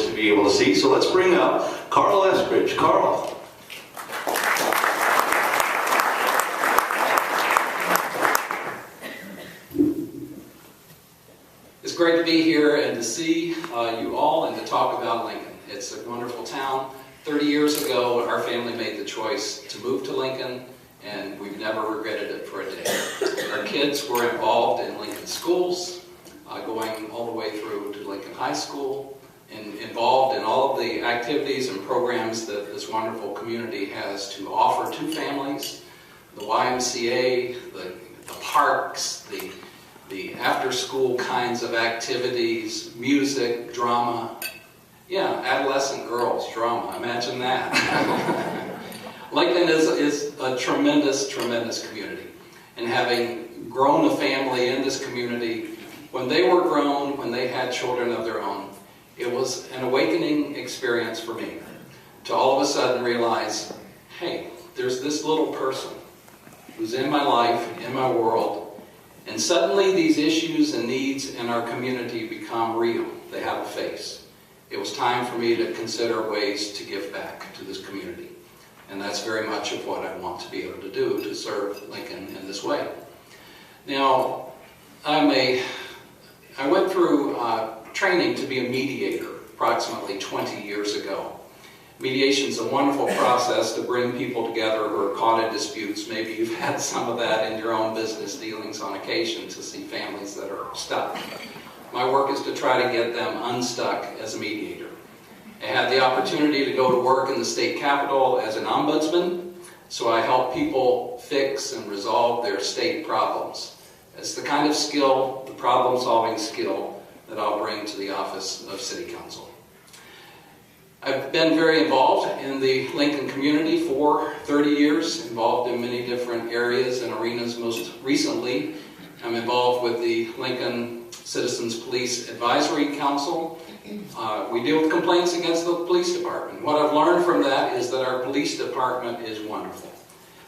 privileged to be able to see. So let's bring up Carl Eskridge. Carl. It's great to be here and to see you all and to talk about Lincoln. It's a wonderful town. 30 years ago, our family made the choice to move to Lincoln, and we've never regretted it for a day. Our kids were involved in Lincoln schools, going all the way through to Lincoln High School, and involved in all of the activities and programs that this wonderful community has to offer to families. The YMCA, the parks, the after-school kinds of activities, music, drama. Yeah, adolescent girls, drama, imagine that. Lincoln is a tremendous, tremendous community. And having grown a family in this community, when they were grown, when they had children of their own, it was an awakening experience for me to all of a sudden realize, hey, there's this little person who's in my life, in my world, and suddenly these issues and needs in our community become real. They have a face. It was time for me to consider ways to give back to this community. And that's very much of what I want to be able to do, to serve Lincoln in this way. Now, I went through training to be a mediator approximately 20 years ago. Mediation is a wonderful process to bring people together who are caught in disputes. Maybe you've had some of that in your own business dealings on occasion, to see families that are stuck. My work is to try to get them unstuck as a mediator. I had the opportunity to go to work in the state capitol as an ombudsman, so I help people fix and resolve their state problems. It's the kind of skill, the problem-solving skill, that I'll bring to the office of City Council. I've been very involved in the Lincoln community for 30 years, involved in many different areas and arenas. Most recently, I'm involved with the Lincoln Citizens Police Advisory Council. We deal with complaints against the police department. What I've learned from that is that our police department is wonderful.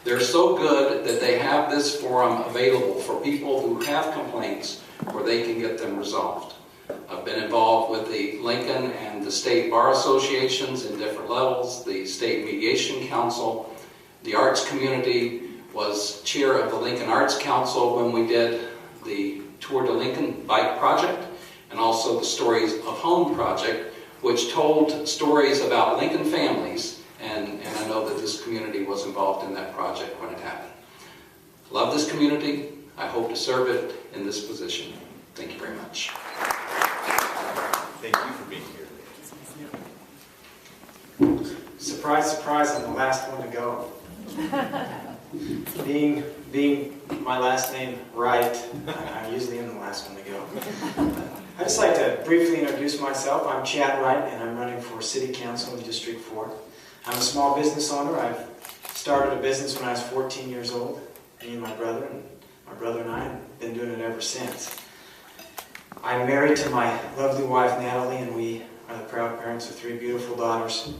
They're so good that they have this forum available for people who have complaints where they can get them resolved. I've been involved with the Lincoln and the state bar associations in different levels, the State Mediation Council. The arts community, was chair of the Lincoln Arts Council when we did the Tour de Lincoln Bike Project, and also the Stories of Home Project, which told stories about Lincoln families, and I know that this community was involved in that project when it happened. Love this community. I hope to serve it in this position. Thank you very much. Thank you for being here. Surprise, surprise, I'm the last one to go. Being my last name, Wright, I usually am the last one to go. I'd just like to briefly introduce myself. I'm Chad Wright, and I'm running for City Council in District 4. I'm a small business owner. I've started a business when I was 14 years old, me and my brother and I have been doing it ever since. I'm married to my lovely wife, Natalie, and we are the proud parents of 3 beautiful daughters,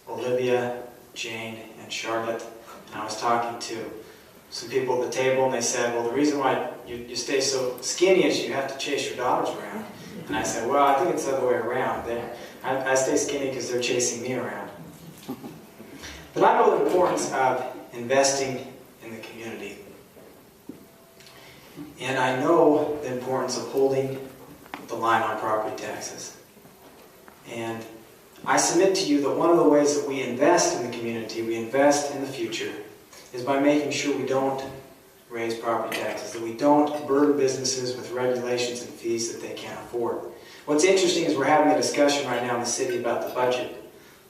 Olivia, Jane, and Charlotte. And I was talking to some people at the table, and they said, well, the reason why you stay so skinny is you have to chase your daughters around. And I said, well, I think it's the other way around. I stay skinny because they're chasing me around. But I know the importance of investing in the community. And I know the importance of holding the line on property taxes. And I submit to you that one of the ways that we invest in the community, we invest in the future, is by making sure we don't raise property taxes, that we don't burden businesses with regulations and fees that they can't afford. What's interesting is we're having a discussion right now in the city about the budget.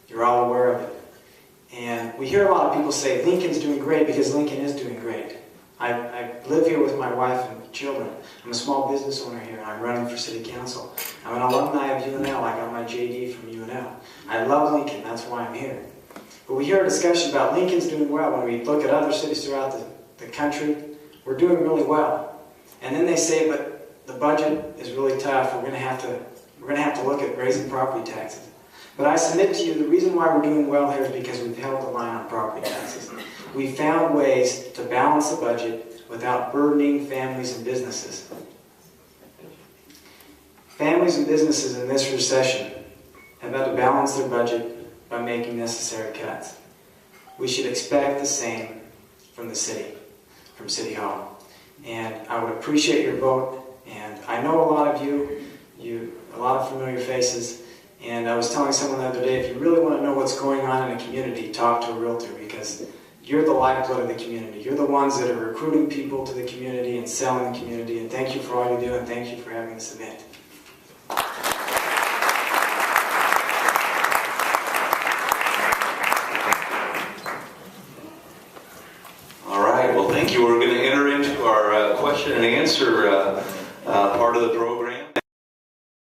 You're all aware of it. And we hear a lot of people say Lincoln's doing great because Lincoln is doing great. I live here with my wife and children. I'm a small business owner here, and I'm running for City Council. I'm an alumni of UNL. I got my JD from UNL. I love Lincoln. That's why I'm here. But we hear a discussion about Lincoln's doing well. When we look at other cities throughout the country, we're doing really well. And then they say, but the budget is really tough. We're going to have to look at raising property taxes. But I submit to you, the reason why we're doing well here is because we've held the line on property taxes. We've found ways to balance the budget without burdening families and businesses. Families and businesses in this recession have had to balance their budget by making necessary cuts. We should expect the same from the city, from City Hall. And I would appreciate your vote, and I know a lot of you, a lot of familiar faces, and I was telling someone the other day, if you really want to know what's going on in a community, talk to a realtor, because you're the lifeblood of the community. You're the ones that are recruiting people to the community and selling the community, and thank you for all you do, and thank you for having this event.